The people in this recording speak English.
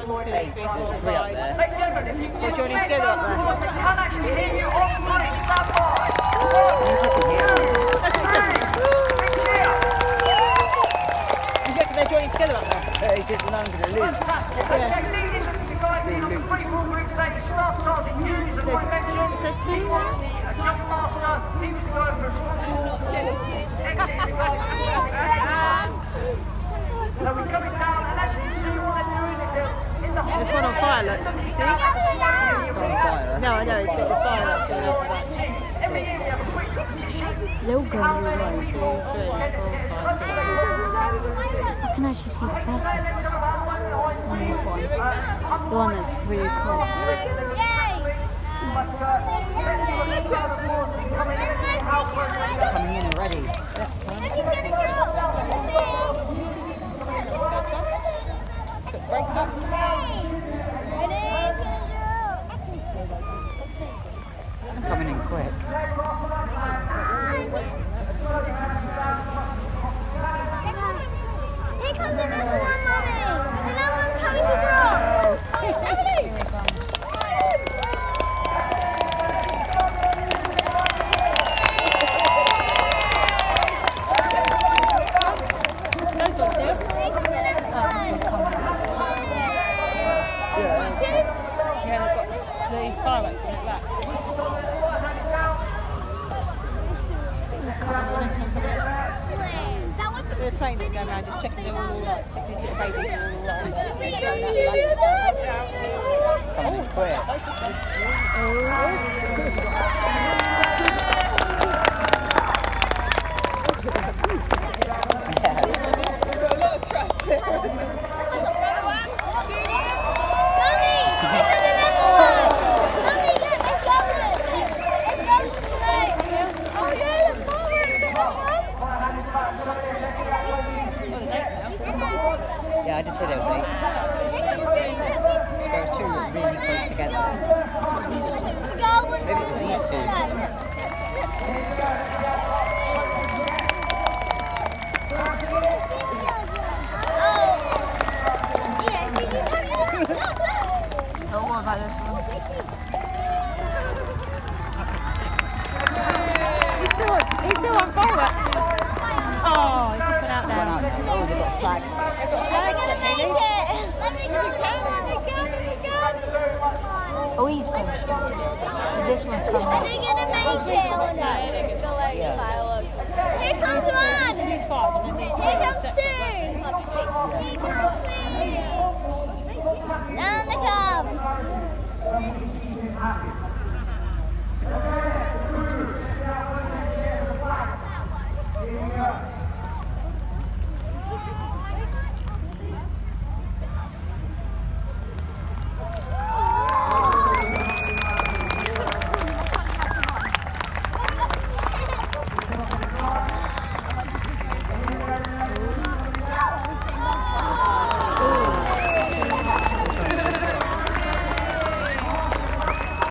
1, 2, 3, 8. 4, There's 3 up 5. there. They're joining together up there. That's what he said. You reckon they're joining together up there? He did the number of the loop. Is there 2? There's one on fire, look. See? It's not on fire. No, I know, it's got the fire that's going over that. They're all going all the way. 1, 2, 3, 4, 5, 6. I can actually see the person on this one. The one that's really close. Coming in already. Put brakes on. I'm coming in quick. Here comes another one, Mummy. Another one's coming to drop. Those ones there. Yeah, they've got the fire rats on the back. There's a plane that going around just checking they're all alright. Check these little babies are all alright. Coming in quick. We've got a lot of trust. Yeah, I did say there was 8. There was 2 really close together. Maybe it's these 2. Oh, what about this one? He's still on fire. Oh, he's just been out there. Oh, they've got flags. Oh, he's going to shoot. This one's coming. Are they gonna make it or not? Here comes one. These 5 and then these 2. Here comes 2. Here comes 3. Down they come.